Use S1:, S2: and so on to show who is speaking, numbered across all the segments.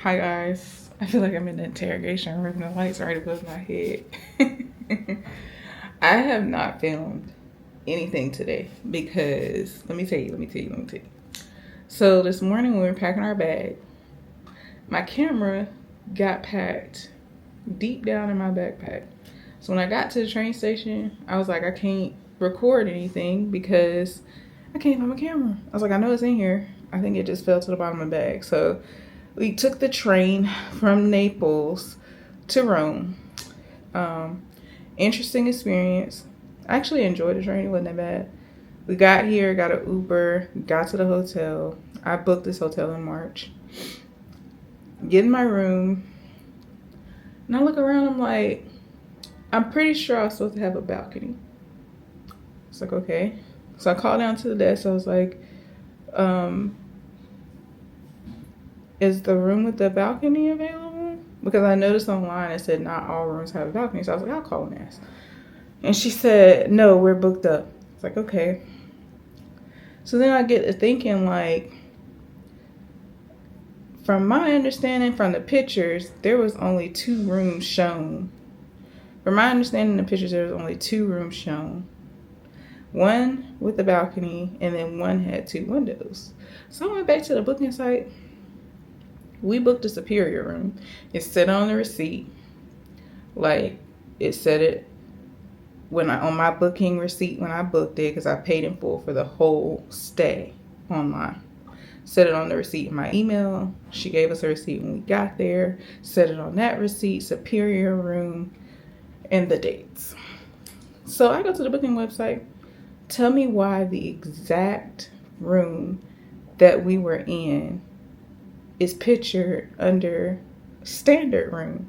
S1: Hi guys. I feel like I'm in the interrogation room. The lights right above my head. I have not filmed anything today because let me tell you. So this morning when we were packing our bag, my camera got packed deep down in my backpack. So when I got to the train station, I was like, I can't record anything because I can't find my camera. I was like, I know it's in here. I think it just fell to the bottom of the bag. So we took the train from Naples to Rome. Interesting experience. I actually enjoyed the train. It wasn't that bad. We got here, got an Uber, got to the hotel. I booked this hotel in March. Get in my room. And I look around, I'm like, I'm pretty sure I was supposed to have a balcony. It's like, okay. So I called down to the desk. I was like, is the room with the balcony available? Because I noticed online it said not all rooms have a balcony. So I was like, I'll call and ask. And she said, no, we're booked up. It's like, okay. So then I get to thinking, like, from my understanding from the pictures, there was only 2 rooms shown. From my understanding in the pictures, there was only 2 rooms shown. One with the balcony, and then one had 2 windows. So I went back to the booking site. We booked a superior room. It said on the receipt, like it said it when on my booking receipt when I booked it, because I paid in full for the whole stay online. Set it on the receipt in my email. She gave us a receipt when we got there. Set it on that receipt, superior room, and the dates. So I go to the booking website. Tell me why the exact room that we were in is pictured under standard room.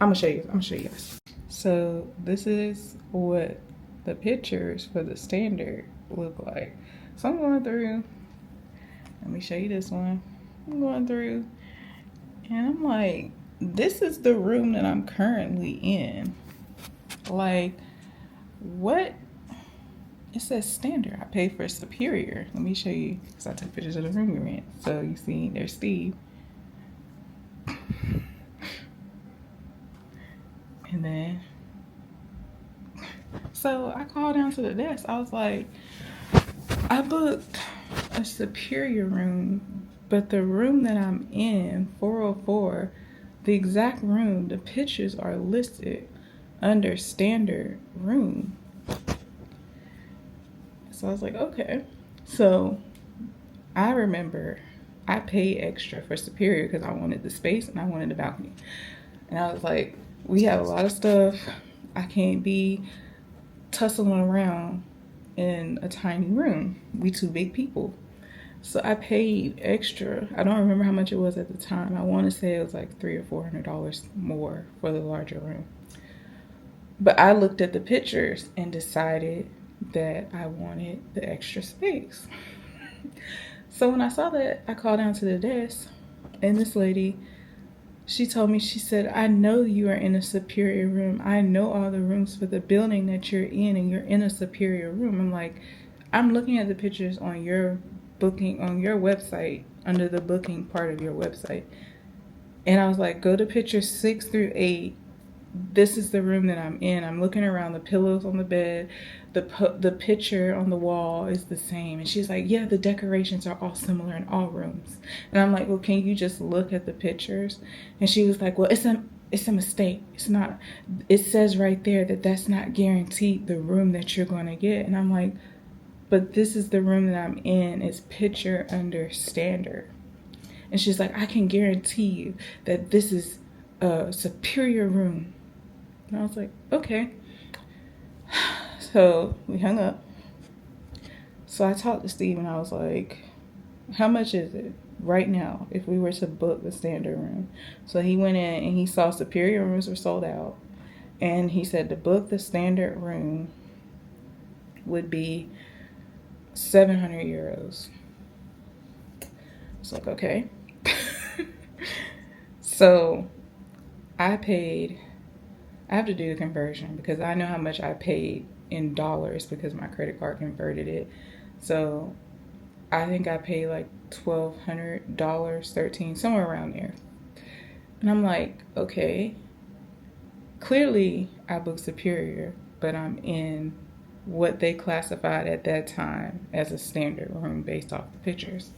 S1: I'm gonna show you guys. So this is what the pictures for the standard look like. So I'm going through. Let me show you this one. I'm going through, and I'm like, this is the room that I'm currently in. Like, what? It says standard. I paid for superior. Let me show you, because I took pictures of the room we're in. So you see, there's Steve. And then, so I called down to the desk. I was like, I booked a superior room, but the room that I'm in, 404, the exact room, the pictures are listed under standard room. So I was like, okay. So I remember I paid extra for superior because I wanted the space and I wanted the balcony. And I was like, we have a lot of stuff. I can't be tussling around in a tiny room. We 2 big people. So I paid extra. I don't remember how much it was at the time. I want to say it was like $300 or $400 more for the larger room. But I looked at the pictures and decided that I wanted the extra space. So when I saw that, I called down to the desk, and this lady, she told me, she said, I know you are in a superior room. I know all the rooms for the building that you're in, and you're in a superior room. I'm like, I'm looking at the pictures on your booking, on your website, under the booking part of your website. And I was like, go to pictures 6 through 8. This is the room that I'm in. I'm looking around, the pillows on the bed, the picture on the wall is the same. And she's like, yeah, the decorations are all similar in all rooms. And I'm like, well, can you just look at the pictures? And she was like, well, it's a mistake. It's not, it says right there that that's not guaranteed the room that you're going to get. And I'm like, but this is the room that I'm in. It's picture under standard. And she's like, I can guarantee you that this is a superior room. And I was like, okay. So we hung up. So I talked to Steve and I was like, how much is it right now if we were to book the standard room? So he went in and he saw superior rooms were sold out. And he said to book the standard room would be 700 euros. It's like, okay. So I have to do the conversion because I know how much I paid in dollars because my credit card converted it. So I think I paid like $1,200, 13, somewhere around there. And I'm like, okay, clearly I booked Superior, but I'm in what they classified at that time as a standard room based off the pictures.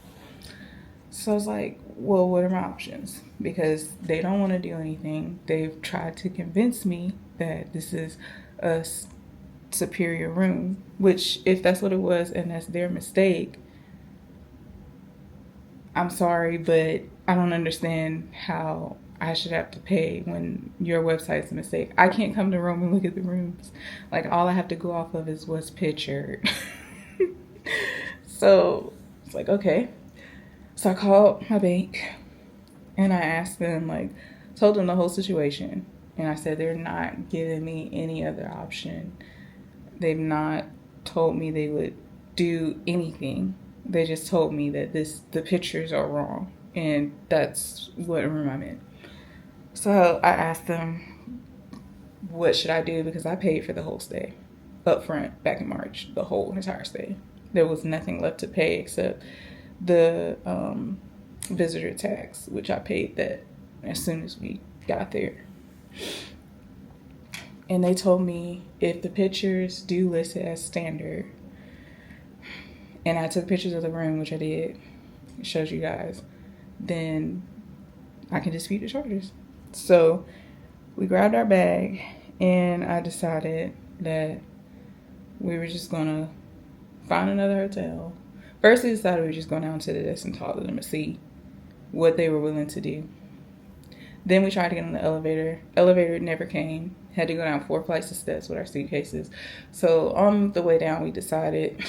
S1: So I was like, well, what are my options? Because they don't want to do anything. They've tried to convince me that this is a Superior room, which, if that's what it was and that's their mistake, I'm sorry, but I don't understand how I should have to pay when your website's a mistake. I can't come to Rome and look at the rooms. Like, all I have to go off of is what's pictured. So it's like, okay. So I called my bank and I asked them, like, told them the whole situation. And I said, they're not giving me any other option. They've not told me they would do anything. They just told me that the pictures are wrong, and that's what room I'm in. So I asked them, what should I do? Because I paid for the whole stay up front back in March, the whole entire stay. There was nothing left to pay except the visitor tax, which I paid that as soon as we got there. And they told me if the pictures do list it as standard, and I took pictures of the room, which I did, it shows you guys, then I can dispute the charges. So we grabbed our bag, and I decided that we were just gonna find another hotel. First, we decided we were just going down to the desk and talk to them and see what they were willing to do. Then we tried to get on the elevator. Elevator never came. Had to go down 4 flights of steps with our suitcases. So on the way down, we decided,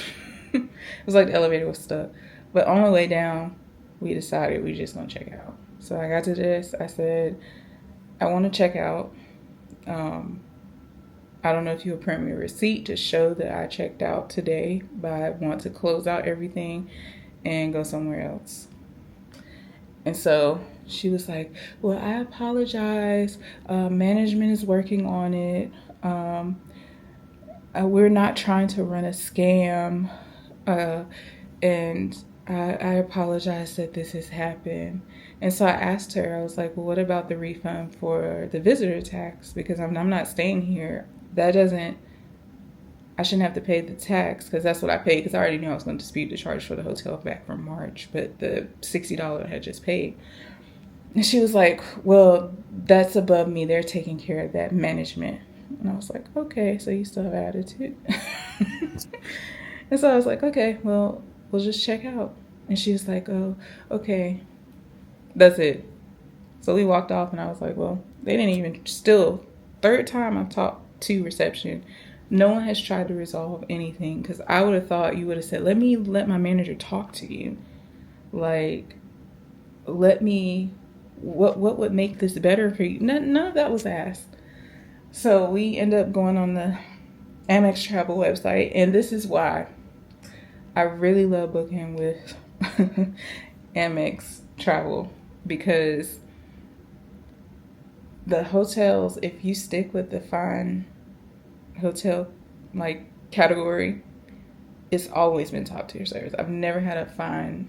S1: it was like the elevator was stuck. But on the way down, we decided we were just going to check out. So I got to this. I said, I want to check out. I don't know if you'll print me a receipt to show that I checked out today, but I want to close out everything and go somewhere else. And so she was like, well, I apologize. Management is working on it. We're not trying to run a scam. And I apologize that this has happened. And so I asked her, I was like, well, what about the refund for the visitor tax? Because I'm not staying here. I shouldn't have to pay the tax because that's what I paid, because I already knew I was going to dispute the charge for the hotel back from March, but the $60 I had just paid. And she was like, well, that's above me. They're taking care of that, management. And I was like, okay, so you still have attitude. And so I was like, okay, well, we'll just check out. And she was like, oh, okay, that's it. So we walked off, and I was like, well, they didn't even, still, third time I've talked to reception. No one has tried to resolve anything, because I would have thought you would have said, let my manager talk to you. Like, what would make this better for you? None of that was asked. So we end up going on the Amex Travel website, and this is why I really love booking with Amex Travel, because the hotels, if you stick with the fine hotel like category, it's always been top tier service. I've never had a fine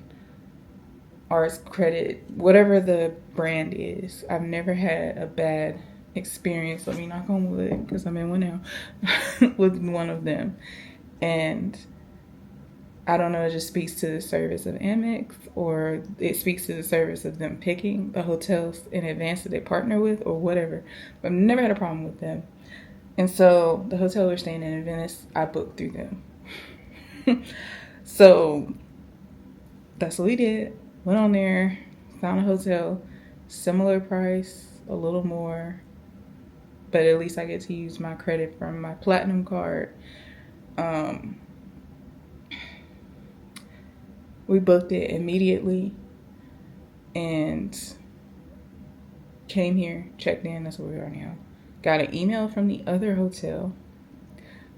S1: Arts Credit, whatever the brand is. I've never had a bad experience. Let me knock on wood, because I'm in one now, with one of them. And I don't know, it just speaks to the service of Amex, or it speaks to the service of them picking the hotels in advance that they partner with, or whatever. But I've never had a problem with them. And so the hotel we're staying in Venice, I booked through them. So that's what we did. Went on there, found a hotel, similar price, a little more, but at least I get to use my credit from my platinum card. We booked it immediately and came here, checked in. That's where we are now. Got an email from the other hotel,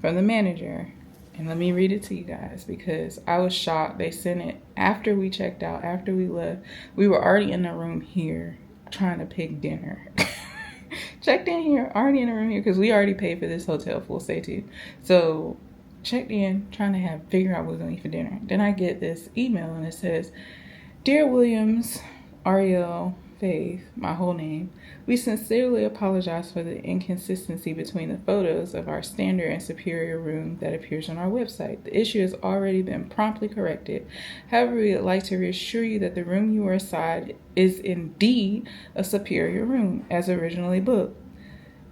S1: from the manager. And let me read it to you guys, because I was shocked. They sent it after we checked out, after we left. We were already in the room here trying to pick dinner. Checked in here, already in the room here, because we already paid for this hotel full stay too. So checked in, trying to figure out what we're going to eat for dinner. Then I get this email, and it says, Dear Williams, Ariel, Faith, my whole name. We sincerely apologize for the inconsistency between the photos of our standard and superior room that appears on our website. The issue has already been promptly corrected. However, we would like to reassure you that the room you were assigned is indeed a superior room, as originally booked.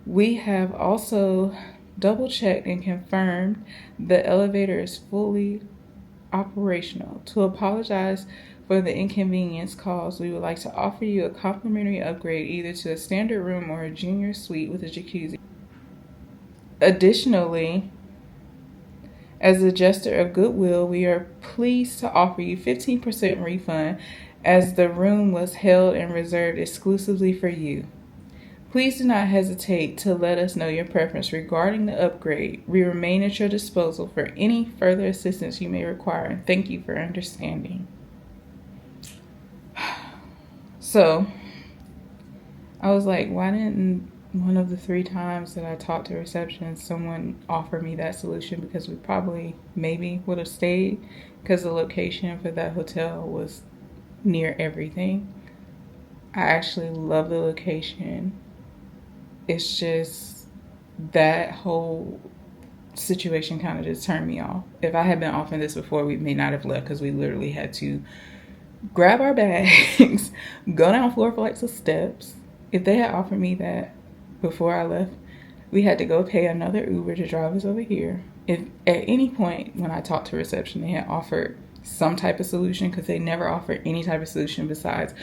S1: We have also double-checked and confirmed the elevator is fully operational. To apologize for the inconvenience caused, we would like to offer you a complimentary upgrade either to a standard room or a junior suite with a jacuzzi. Additionally, as a gesture of goodwill, we are pleased to offer you 15% refund as the room was held and reserved exclusively for you. Please do not hesitate to let us know your preference regarding the upgrade. We remain at your disposal for any further assistance you may require, and thank you for understanding. So, I was like, why didn't one of the 3 times that I talked to reception, someone offer me that solution? Because we probably, maybe would have stayed, because the location for that hotel was near everything. I actually love the location. It's just that whole situation kind of just turned me off. If I had been offered this before, we may not have left, because we literally had to grab our bags, go down 4 flights of steps. If they had offered me that before I left, we had to go pay another Uber to drive us over here. If at any point when I talked to reception, they had offered some type of solution, because they never offered any type of solution besides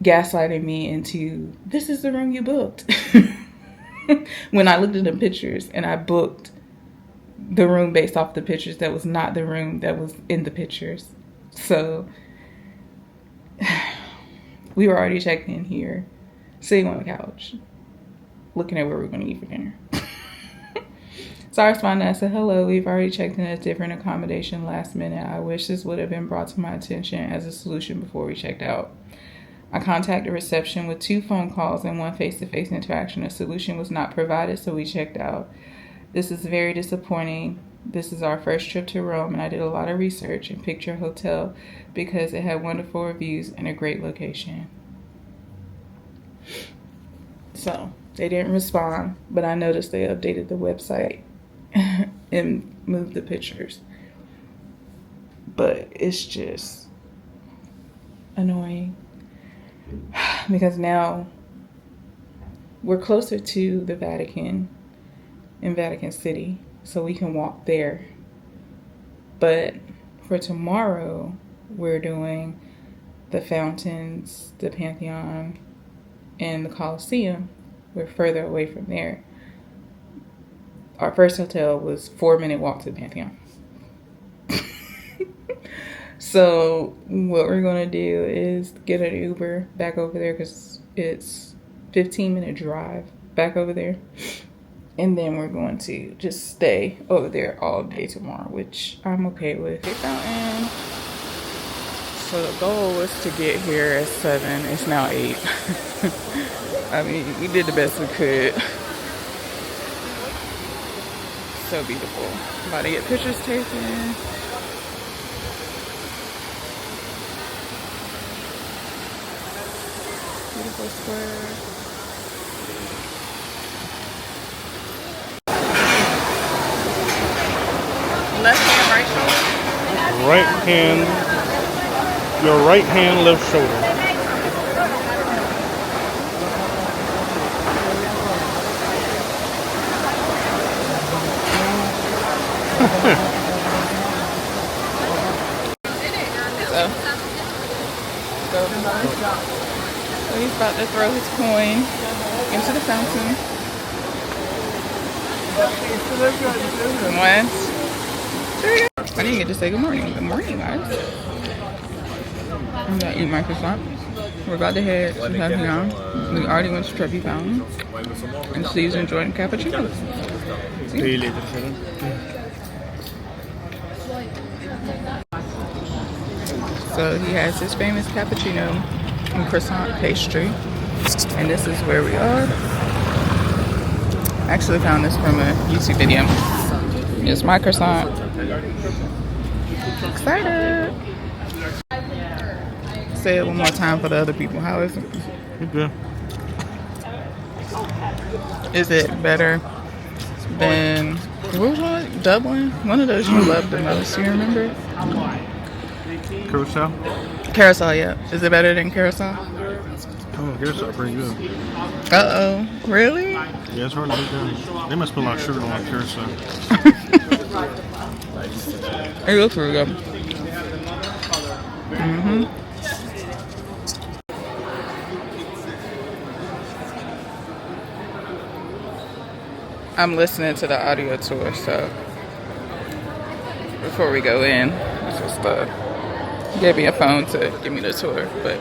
S1: gaslighting me into, this is the room you booked. When I looked at the pictures and I booked the room based off the pictures, that was not the room that was in the pictures. So we were already checked in here, sitting on the couch, looking at where we're going to eat for dinner. So I responded, I said, hello, we've already checked in a different accommodation last minute. I wish this would have been brought to my attention as a solution before we checked out. I contacted reception with 2 phone calls and 1 face-to-face interaction. A solution was not provided, so we checked out. This is very disappointing. This is our first trip to Rome, and I did a lot of research and picked your hotel because it had wonderful reviews and a great location. So they didn't respond, but I noticed they updated the website and moved the pictures. But it's just annoying, because now we're closer to the Vatican in Vatican City, so we can walk there. But for tomorrow, we're doing the fountains, the Pantheon, and the Colosseum. We're further away from there. Our first hotel was 4-minute walk to the Pantheon. So what we're going to do is get an Uber back over there, because it's 15-minute drive back over there. And then we're going to just stay over there all day tomorrow, which I'm okay with. Fountain. So the goal was to get here at 7. It's now 8. I mean, we did the best we could. So beautiful. About to get pictures taken. Beautiful square. Left hand, right shoulder?
S2: Right hand, your right hand, left shoulder.
S1: So he's about to throw his coin into the fountain. Once. There you go. I didn't get to say good morning. Good morning, guys. I'm gonna eat my croissant. We're about to head to Hawkins-Williams. We already went to Trevi Fountain. And Steve's enjoying cappuccino. So he has his famous cappuccino and croissant pastry. And this is where we are. I actually found this from a YouTube video. It's my croissant. Excited! say it one more time for the other people. How is it?
S2: You're good.
S1: Is it better than what was one? Dublin? One of those you loved the most. You remember?
S2: Carousel?
S1: Carousel, yeah. Is it better than Carousel?
S2: Oh, Carousel pretty good.
S1: Uh-oh. Really?
S2: Yeah, it's hard to beat them. They must put a lot of sugar on like Carousel.
S1: It looks really good. Mm-hmm. I'm listening to the audio tour, so before we go in, it's just give me a phone to give me the tour, but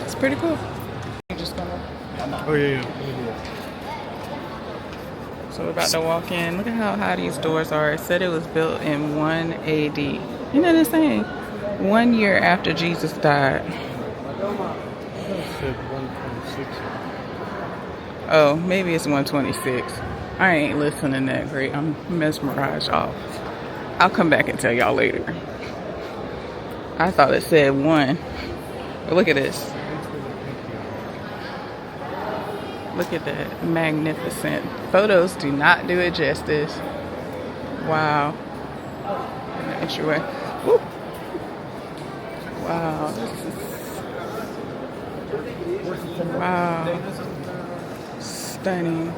S1: it's pretty cool. I'm just gonna.
S2: Oh, yeah.
S1: So we're about to walk in. Look at how high these doors are. It said it was built in 1 AD. Isn't that insane? 1 year after Jesus died. Oh, maybe it's 126. I ain't listening that great. I'm mesmerized off. I'll come back and tell y'all later. I thought it said 1. But look at this. Look at that. Magnificent. Photos do not do it justice. Wow. In the entryway. Woo. Wow. Wow. Stunning.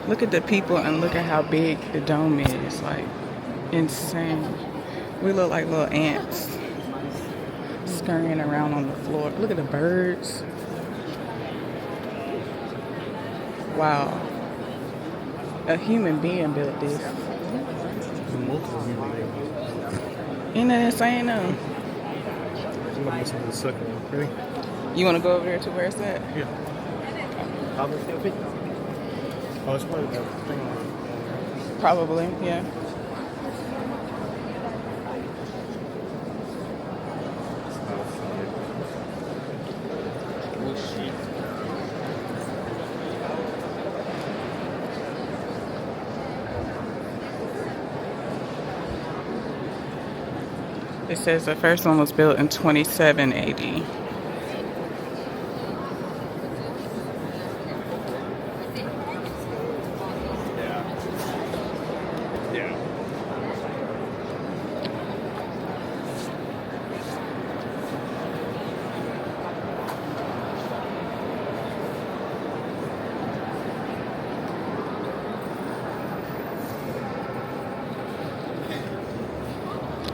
S1: Look at the people and look at how big the dome is. Like, insane. We look like little ants scurrying around on the floor. Look at the birds. Wow. A human being built this. Ain't that insane though? You want to go over there to where it's at?
S2: Yeah. Oh, it's probably the thing.
S1: Probably, yeah. It says the first one was built in 27 AD.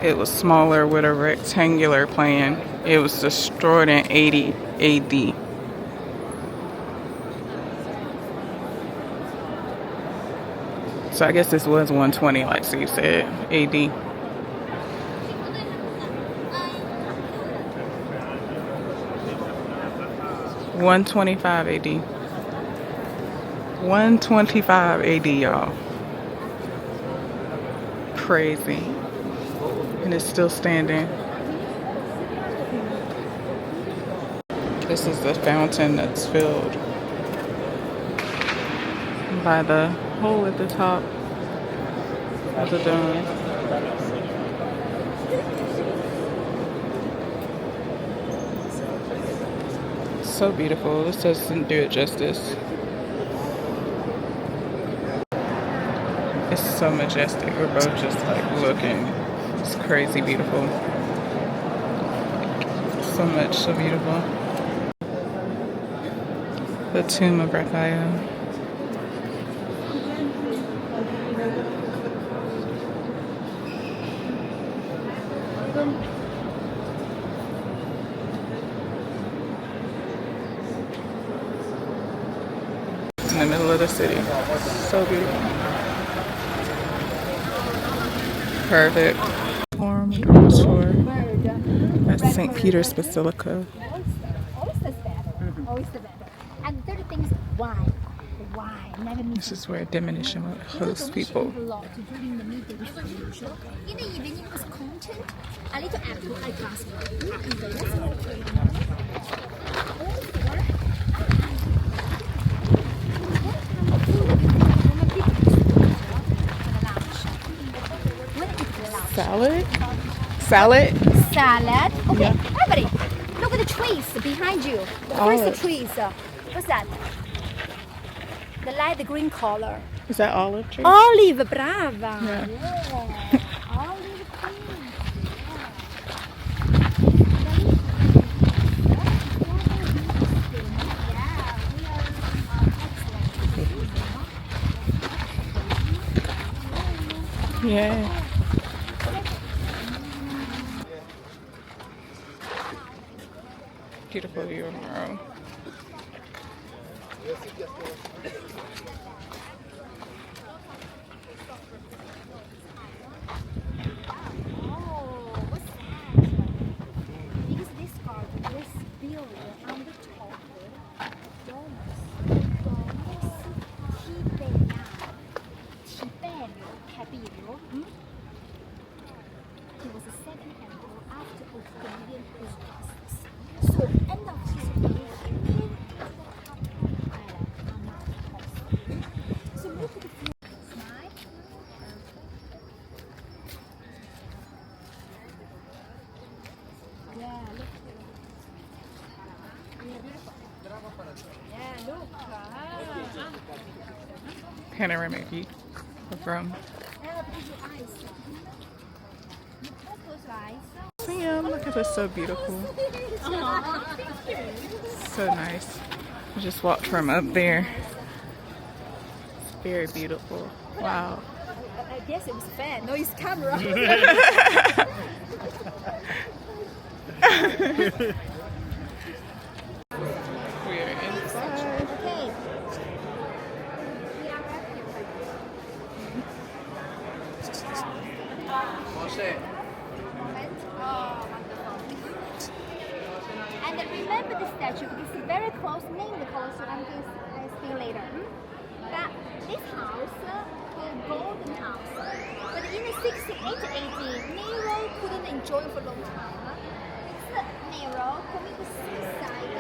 S1: It was smaller with a rectangular plan. It was destroyed in 80 AD. So I guess this was 120, like Steve said, AD. $125 AD. 125 AD, y'all. Crazy. And it's still standing. This is the fountain that's filled by the hole at the top of the dome. So beautiful. This doesn't do it justice. It's so majestic. We're both just like looking. It's crazy beautiful. So much, so beautiful. The tomb of Raphael. In the middle of the city. So beautiful. Perfect. Tour at St. Peter's Basilica.
S3: And third thing is why.
S1: This is where Diminution will host people.
S3: In the evening it was content, a little apple, I glass
S1: Salad? Salad?
S3: Salad. Okay,
S1: Yeah.
S3: everybody, look at the trees behind you. The
S1: Olive.
S3: first trees. What's that? The light green color.
S1: Is that olive tree?
S3: Olive, brava.
S1: Yeah.
S3: Olive trees.
S1: Yeah. Beautiful view of Monroe.
S3: Because this garden was built on the top of domus. Tiberio Capillo. He was the second emperor after Octavian Augustus. So end of his reign, so look at the slide. Yeah, look. Yeah, look.
S1: Panoramic view from
S3: Yeah, because your eyes. You close those eyes.
S1: Sam. Look at this, so beautiful. So nice. I just walked from up there. It's very beautiful. Wow.
S3: I guess it was fan. No, it's camera.
S1: We are inside.
S3: Okay. And remember the statue because it's very close name the Colosseum. I'm going to explain later. But this house, the golden house, but in the 1680, Nero couldn't enjoy for a long time. Because Nero committed suicide.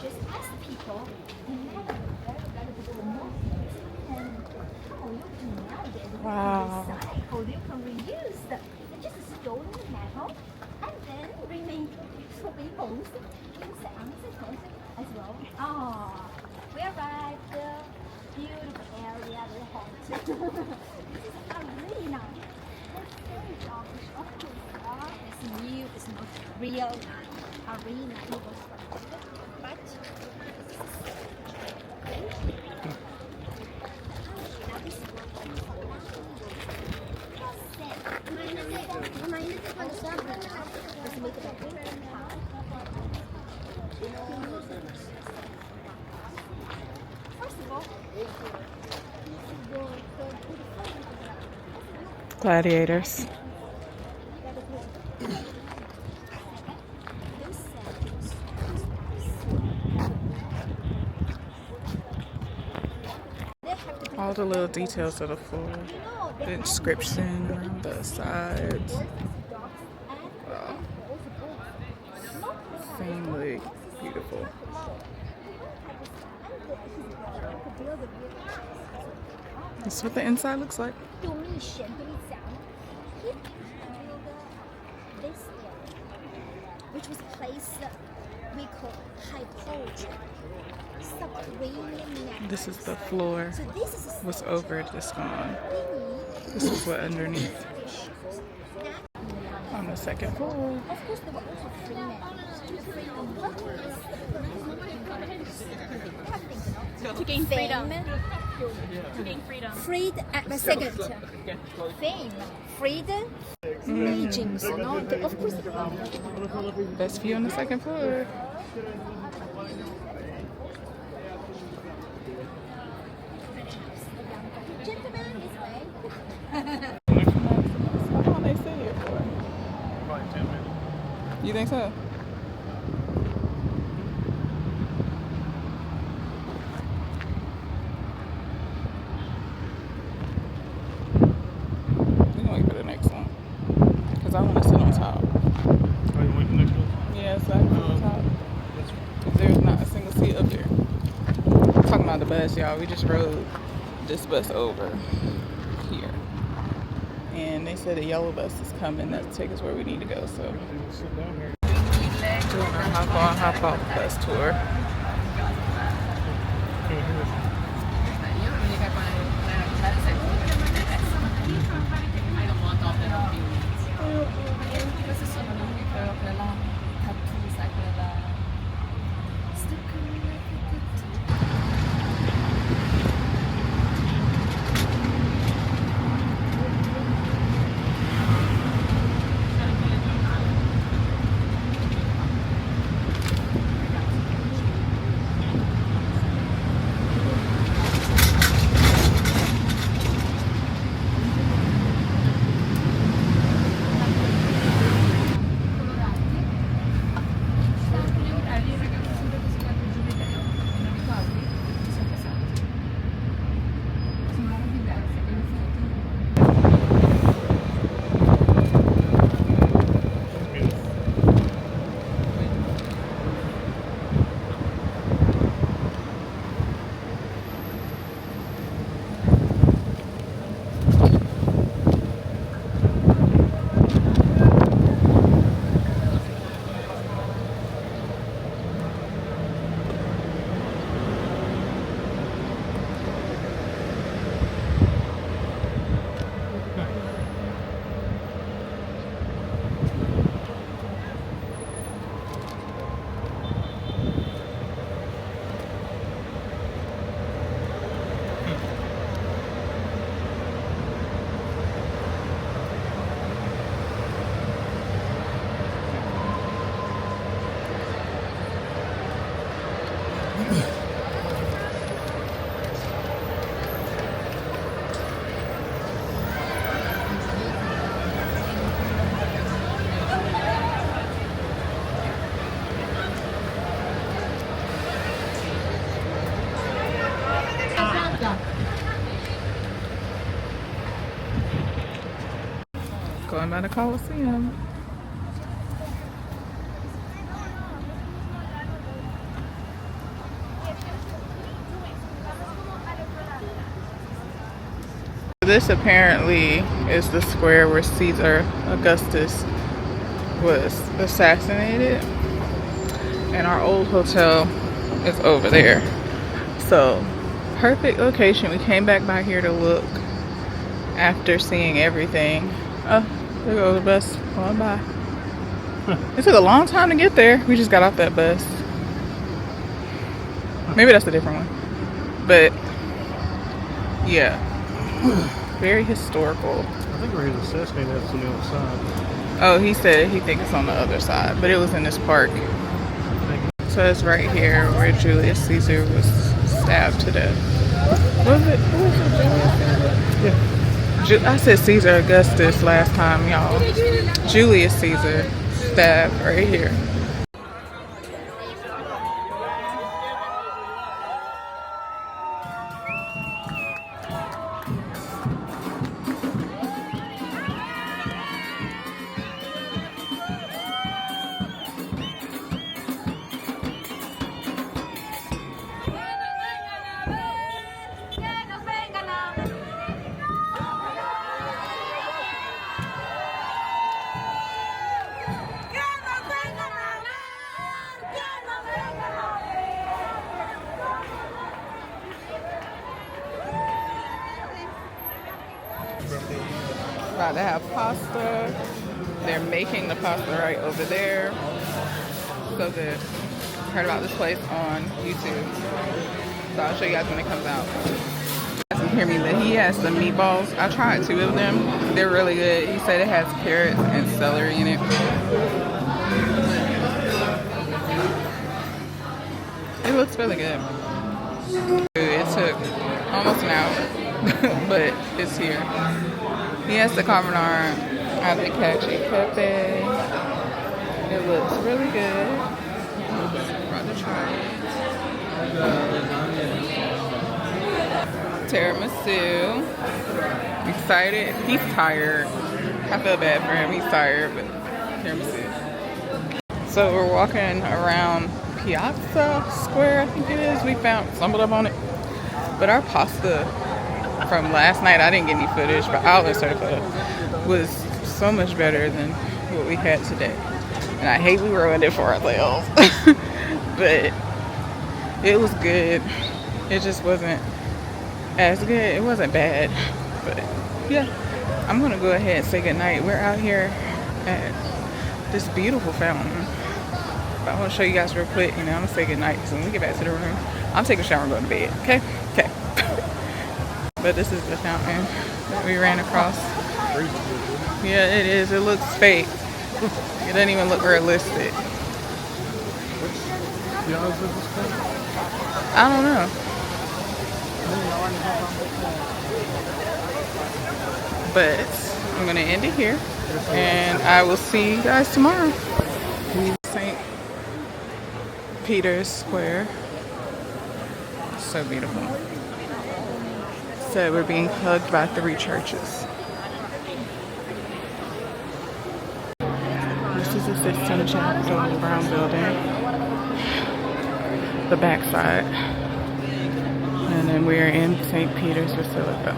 S3: Just ask people,
S1: Wow.
S3: recycle, you can reuse them. They just store in the metal and then remain so we both as well. Oh, we arrived. Beautiful area, very hot. This is arena. That's very dark, of course. It's new, it's not real arena. It was but
S1: Gladiators. All the little details of the floor, the inscription around the sides. Wow. Insanely beautiful. That's what the inside looks like.
S3: Domitian, he built this area, which was a place we call hypology, subterranean.
S1: This is the floor.
S3: So this is
S1: What's over this one. This is what underneath. On the second floor.
S3: of course there were also freemen.
S4: To gain freedom.
S3: Fame,
S4: To gain freedom.
S3: freed at the second. Fame, freedom, legends, you know. Of course,
S1: Best view on the second floor.
S3: gentlemen, this way.
S1: How long they stay here for?
S2: Probably 10 minutes.
S1: You think so? We're gonna wait for the next one. Because I want to sit on top.
S2: Oh, you wait the next one?
S1: Yeah, so I can sit on top. Because there's not a single seat up there. Talking about the bus, y'all. We just rode this bus over here. And they said a yellow bus is coming that take us where we need to go. So doing a hop on, hop off bus tour. Going by the Colosseum. This apparently is the square where Caesar Augustus was assassinated. And our old hotel is over there. So, perfect location. We came back by here to look after seeing everything. Oh, there goes the bus going by. It took a long time to get there. We just got off that bus. Maybe that's a different one. But, yeah. Very historical.
S2: I think where he was assassinated, that's on the other side.
S1: Oh, he said he thinks it's on the other side, but it was in this park. So it's right here where Julius Caesar was stabbed to death. Was it? Who was it? Julius Caesar? Yeah. I said Caesar Augustus last time, y'all. Julius Caesar stabbed right here. About to have pasta. They're making the pasta right over there. So good. Heard about this place on YouTube. So I'll show you guys when it comes out. You guys can hear me, but he has the meatballs. I tried 2 of them. They're really good. He said it has carrots and celery in it. It looks really good. It took almost an hour, but it's here. He has the carbonara. I have the cacio e pepe. It looks really good. About to try it. Tiramisu. Excited. He's tired. I feel bad for him. He's tired, but tiramisu. So we're walking around Piazza Square, I think it is. We stumbled up on it. But our pasta from last night, I didn't get any footage, but Outlet Circle was so much better than what we had today. And I hate we ruined it for ourselves. But it was good. It just wasn't as good. It wasn't bad. But yeah, I'm going to go ahead and say goodnight. We're out here at this beautiful fountain. But I want to show you guys real quick, and then I'm going to say goodnight. So when we get back to the room, I'll take a shower and go to bed. Okay? Okay. But this is the fountain that we ran across. Yeah, it is. It looks fake. It doesn't even look realistic. I don't know. But I'm going to end it here. And I will see you guys tomorrow. St. Peter's Square. So beautiful. So we're being hugged by 3 churches. This is the Sistine Chapel, the brown building. The backside. And then we're in St. Peter's Basilica.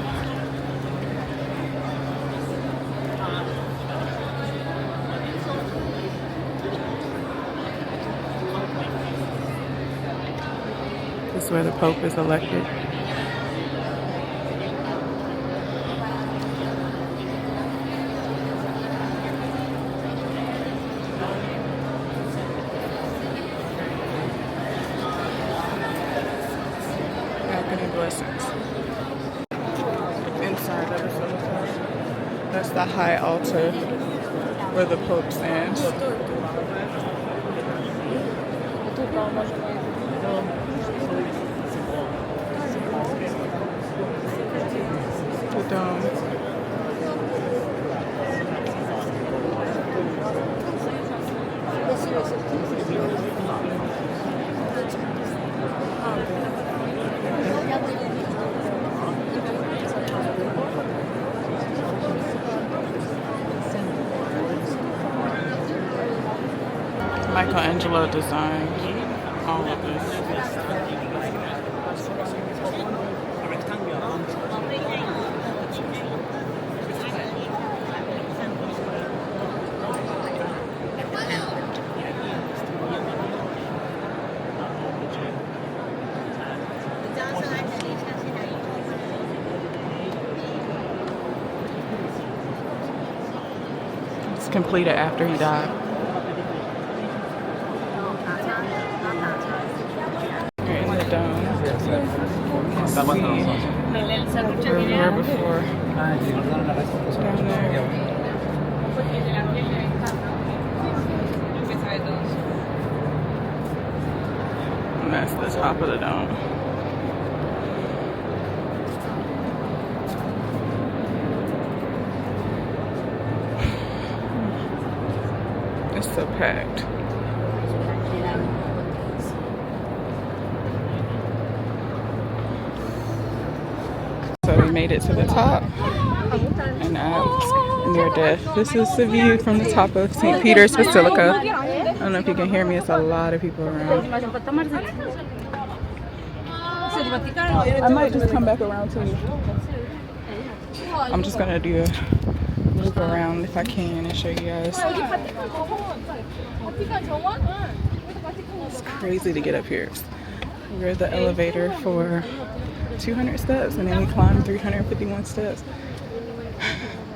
S1: This is where the Pope is elected. Blessings. Inside of the basilica, that's the high altar where the Pope stands. The dome. Michelangelo designed all of this. It's completed after he died. Where we were before. Down there. And that's the top of the dome. It's so packed. So we made it to the top, and near death. This is the view from the top of St. Peter's Basilica. I don't know if you can hear me, it's a lot of people around. I might just come back around to you. I'm just gonna do a loop around if I can and show you guys. It's crazy to get up here. We're the elevator for 200 steps, and then we climbed 351 steps.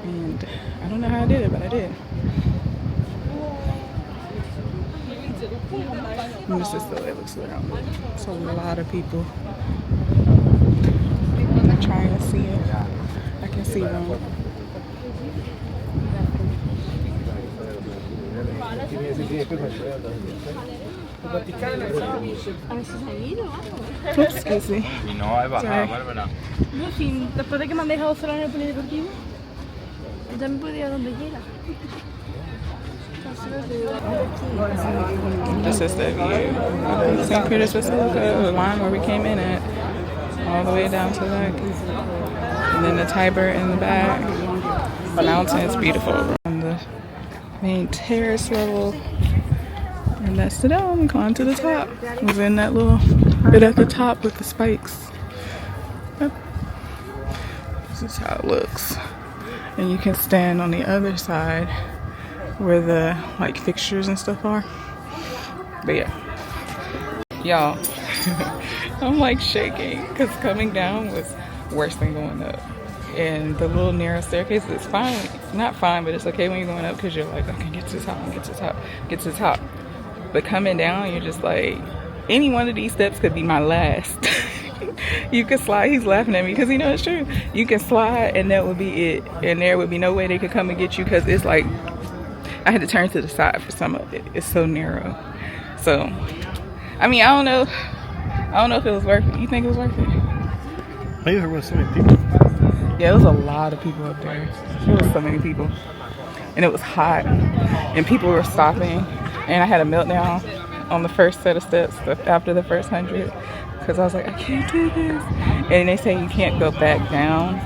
S1: And I don't know how I did it, but I did. And this is the way it looks around. It's a lot of people. I'm trying to see it. I can see one. Oops, excuse me. Sorry.
S4: Después de que me han dejado sola en el polideportivo, ya me podía ir a donde quiera.
S1: This is the view of St. Peter's Basilica, the line where we came in at, all the way down to that. And then the Tiber in the back. The mountain is beautiful. On the main terrace level. And that's the dome. We climbed to the top. It was in that little bit at the top with the spikes. Yep. This is how it looks. And you can stand on the other side where the like fixtures and stuff are. But yeah, y'all, I'm like shaking because coming down was worse than going up. And the little narrow staircase is fine. It's not fine, but it's okay when you're going up because you're like, okay, get to the top, get to the top, get to the top. But coming down, you're just like, any one of these steps could be my last. You could slide. He's laughing at me because he knows it's true. You can slide and that would be it. And there would be no way they could come and get you because it's like, I had to turn to the side for some of it. It's so narrow. So, I mean, I don't know if it was worth it. You think it was worth it?
S2: Maybe there was so many people.
S1: Yeah, there was a lot of people up there. There was so many people. And it was hot. And people were stopping. And I had a meltdown on the first set of steps after the first 100. Because I was like, I can't do this. And they say you can't go back down.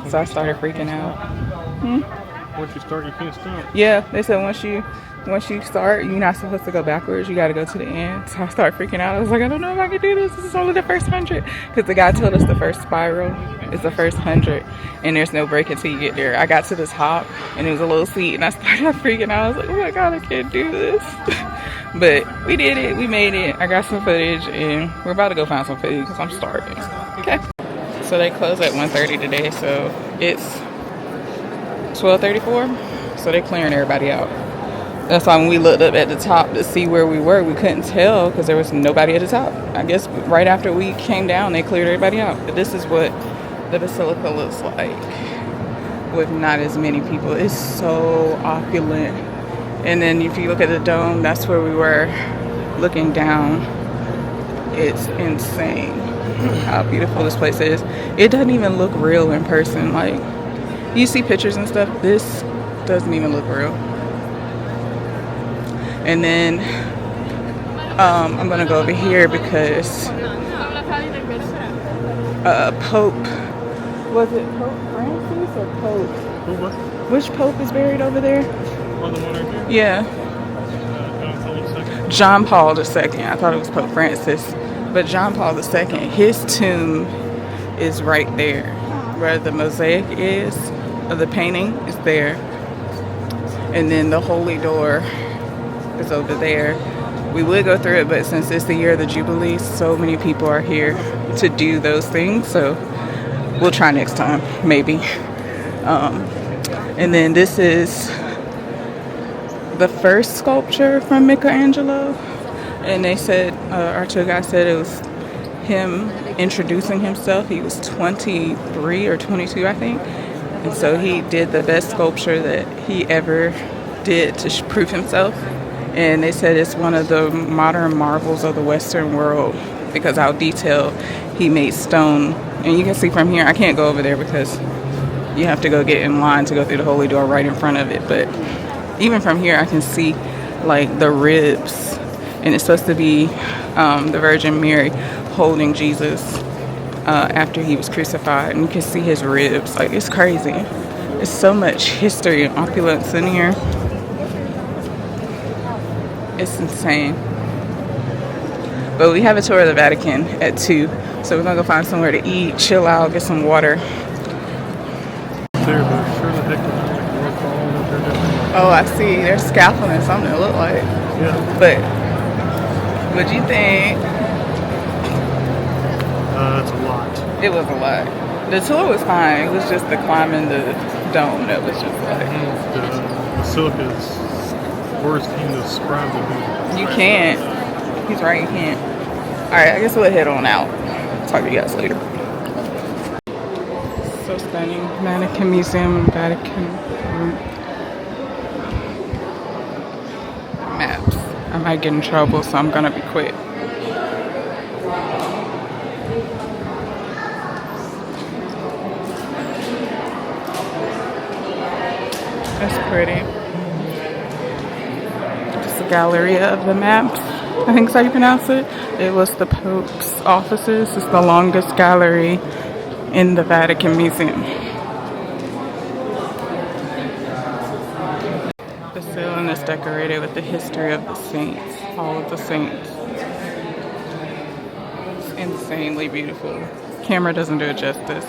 S1: So I started freaking out.
S2: Once you start, you can't stop.
S1: Yeah, they said once you start, you're not supposed to go backwards. You got to go to the end. So I started freaking out. I was like, I don't know if I can do this. This is only the first 100. Because the guy told us the first spiral is the first 100. And there's no break until you get there. I got to the top and it was a little seat. And I started freaking out. I was like, oh my God, I can't do this. But we did it. We made it. I got some footage. And we're about to go find some food because I'm starving. Okay. So they close at 1:30 today. So it's 12:34. So they're clearing everybody out. That's why when we looked up at the top to see where we were, we couldn't tell because there was nobody at the top. I guess right after we came down, they cleared everybody out. But this is what the basilica looks like with not as many people. It's so opulent. And then if you look at the dome, that's where we were looking down. It's insane how beautiful this place is. It doesn't even look real in person. Like, you see pictures and stuff, this doesn't even look real. And then I'm gonna go over here because Pope, was it Pope Francis or Pope?
S2: What?
S1: Which Pope is buried over there?
S2: Oh, the one right there?
S1: Yeah. John Paul II. I thought it was Pope Francis. But John Paul II, his tomb is right there. Where the mosaic is, of the painting, is there. And then the holy door is over there. We would go through it, but since it's the year of the Jubilee, so many people are here to do those things. So we'll try next time, maybe. And then this is the first sculpture from Michelangelo. And they said, our tour guide said it was him introducing himself. He was 23 or 22, I think. And so he did the best sculpture that he ever did to prove himself. And they said it's one of the modern marvels of the Western world because how detailed he made stone. And you can see from here, I can't go over there because you have to go get in line to go through the holy door right in front of it. But even from here, I can see like the ribs. And it's supposed to be the Virgin Mary holding Jesus after he was crucified. And you can see his ribs. Like, it's crazy. There's so much history and opulence in here. It's insane. But we have a tour of the Vatican at 2. So we're going to go find somewhere to eat, chill out, get some water. Oh, I see. There's scaffolding, something it look like.
S2: Yeah.
S1: But what'd you think?
S2: That's a lot.
S1: It was a lot. The tour was fine. It was just the climbing the dome that was just like...
S2: The basilica is words can describe the
S1: You can't. He's right, you can't. Alright, I guess we'll head on out. Talk to you guys later. So stunning. Vatican Museum and Vatican maps. I might get in trouble, so I'm gonna be quick. That's pretty. It's a gallery of the maps. I think that's how you pronounce it. It was the Pope's offices. It's the longest gallery in the Vatican Museum. The ceiling is decorated with the history of the saints, all of the saints. It's insanely beautiful. Camera doesn't do it justice.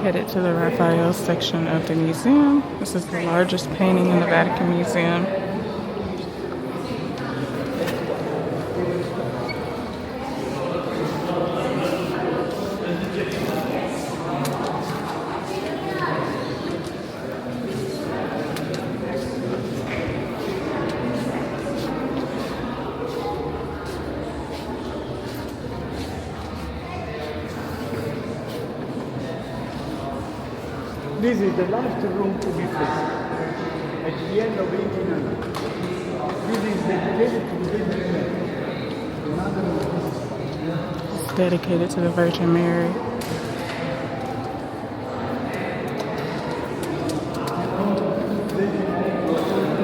S1: headed to the Raphael section of the museum. This is the largest painting in the Vatican Museum.
S5: This is the last room to be fixed at the end of 1800. This is dedicated to the Virgin Mary.
S1: It's dedicated to the Virgin Mary.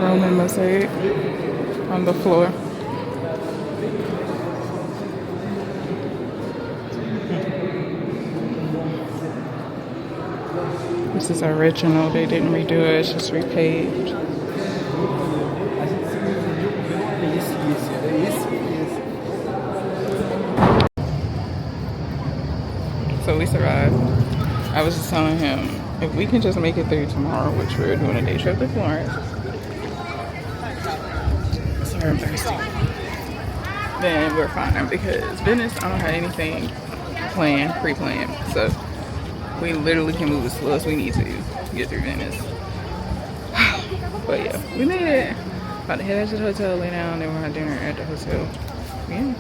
S1: Roman mosaic on the floor. This is original. They didn't redo it. It's just repaved. So we survived. I was just telling him, if we can just make it through tomorrow, which we're doing a day trip to Florence. Sorry, I'm thirsty. Then we're fine, because Venice, I don't have anything planned, pre-planned. So we literally can move as slow as we need to get through Venice. But yeah, we made it. About to head out to the hotel, lay down, then we're having dinner at the hotel. Yeah.